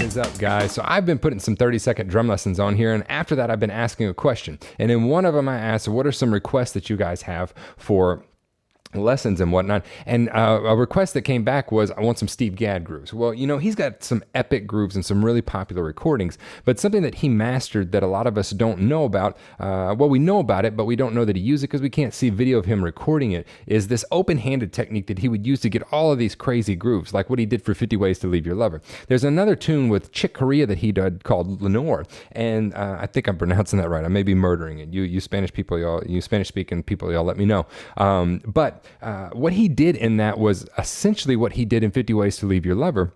is up, guys? So I've been putting some 30-second drum lessons on here, and after that I've been asking a question. And in one of them I asked, what are some requests that you guys have for lessons and whatnot, and a request that came back was, I want some Steve Gadd grooves. Well, you know, he's got some epic grooves and some really popular recordings, but something that he mastered that a lot of us don't know about, well, we know about it, but we don't know that he used it because we can't see video of him recording it, is this open-handed technique that he would use to get all of these crazy grooves, like what he did for 50 Ways to Leave Your Lover. There's another tune with Corea that he did called Lenore, and I think I'm pronouncing that right. I may be murdering it. You Spanish people, y'all, you Spanish-speaking people, y'all let me know. But what he did in that was essentially what he did in 50 Ways to Leave Your Lover.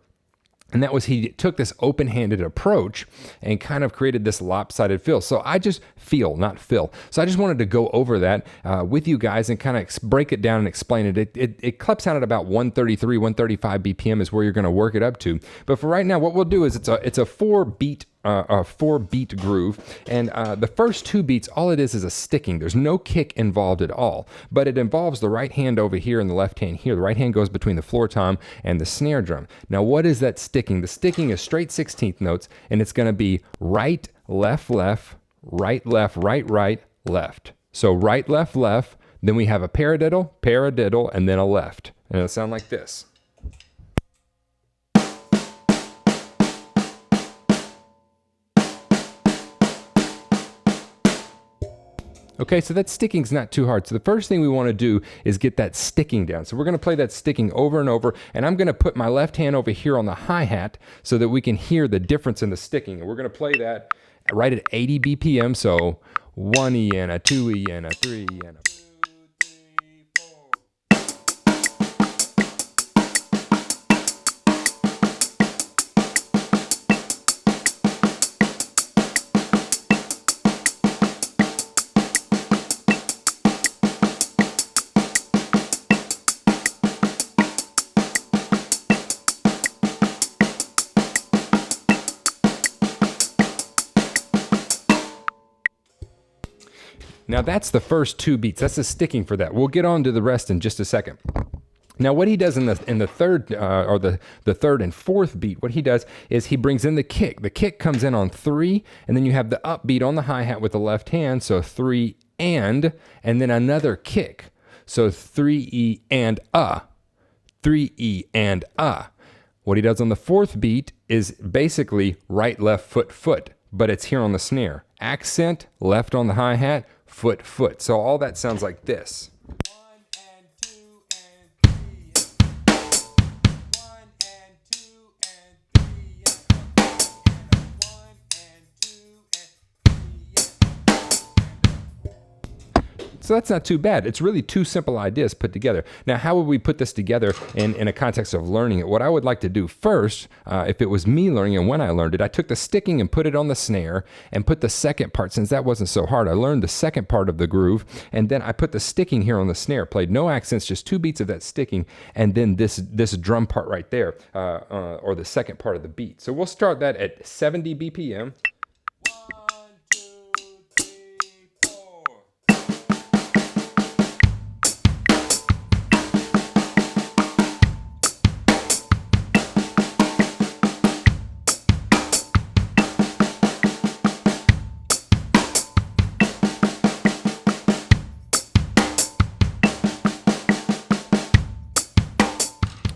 And that was, he took this open-handed approach and kind of created this lopsided feel. So I just feel, not fill. So I just wanted to go over that with you guys and kind of break it down and explain it. It clips out at about 133, 135 BPM is where you're going to work it up to. But for right now, what we'll do is it's a 4-beat groove, and the first 2 beats, all it is a sticking. There's no kick involved at all, but it involves the right hand over here and the left hand here. The right hand goes between the floor tom and the snare drum. Now, what is that sticking? The sticking is straight 16th notes, and it's going to be right, left, left, right, left, right, right, left. So right, left, left, then we have a paradiddle, paradiddle, and then a left. And it'll sound like this. Okay, so that sticking's not too hard. So the first thing we want to do is get that sticking down. So we're going to play that sticking over and over, and I'm going to put my left hand over here on the hi-hat so that we can hear the difference in the sticking. And we're going to play that right at 80 BPM, so 1E and a 2E and a 3 and a... Now that's the first 2 beats. That's the sticking for that. We'll get on to the rest in just a second. Now what he does in the third or the third and fourth beat, what he does is he brings in the kick. The kick comes in on 3, and then you have the upbeat on the hi-hat with the left hand, so 3 and then another kick. So 3E and 3E and What he does on the fourth beat is basically right, left, foot, but it's here on the snare. Accent, left on the hi-hat, foot. So all that sounds like this. 1 and 2 and 3 and 1 and 2 and 3 and 1 and 2 and 3 and... So that's not too bad. It's really 2 simple ideas put together. Now, how would we put this together in a context of learning it? What I would like to do first, if it was me learning and when I learned it, I took the sticking and put it on the snare and put the second part, since that wasn't so hard, I learned the second part of the groove, and then I put the sticking here on the snare, played no accents, just 2 beats of that sticking, and then this drum part right there, or the second part of the beat. So we'll start that at 70 BPM.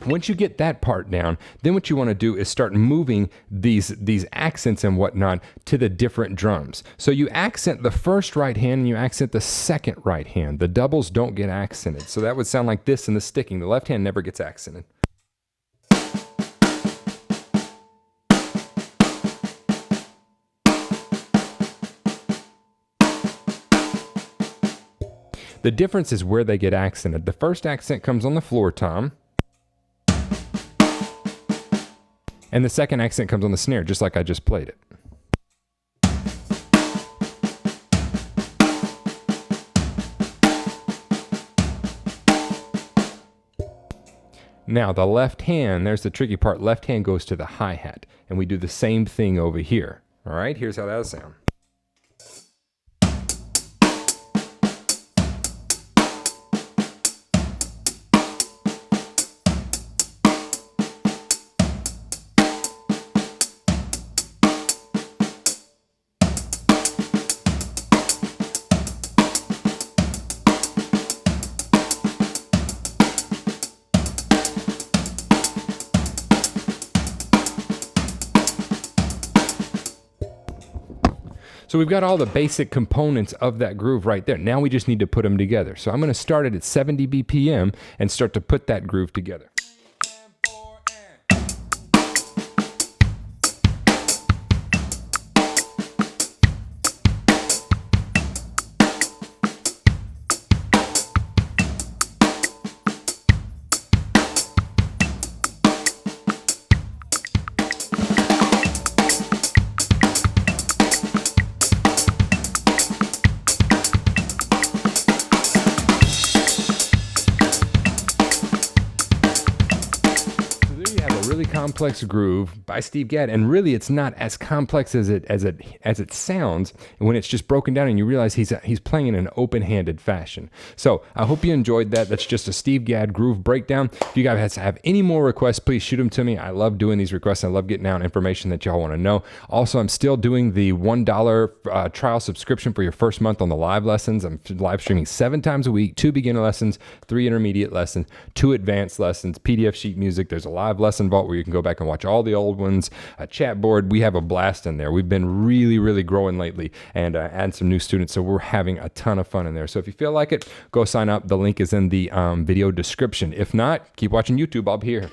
Once you get that part down, then what you want to do is start moving these accents and whatnot to the different drums. So you accent the first right hand and you accent the second right hand. The doubles don't get accented. So that would sound like this in the sticking. The left hand never gets accented. The difference is where they get accented. The first accent comes on the floor tom, and the second accent comes on the snare, just like I just played it. Now the left hand, there's the tricky part, left hand goes to the hi-hat, and we do the same thing over here. All right, here's how that'll sound. So we've got all the basic components of that groove right there. Now we just need to put them together. So I'm going to start it at 70 BPM and start to put that groove together. Complex groove by Steve Gadd, and really it's not as complex as it sounds when it's just broken down and you realize he's playing in an open-handed fashion. So I hope you enjoyed that. That's just a Steve Gadd groove breakdown. If you guys have any more requests, please shoot them to me. I love doing these requests. I love getting out information that y'all want to know. Also, I'm still doing the $1 trial subscription for your first month on the live lessons. I'm live streaming 7 times a week, 2 beginner lessons, 3 intermediate lessons, 2 advanced lessons, PDF sheet music. There's a live lesson vault where you can go back and watch all the old ones, a chat board. We have a blast in there. We've been really growing lately and add some new students. So we're having a ton of fun in there. So if you feel like it, go sign up. The link is in the video description. If not, keep watching YouTube. I'll be here.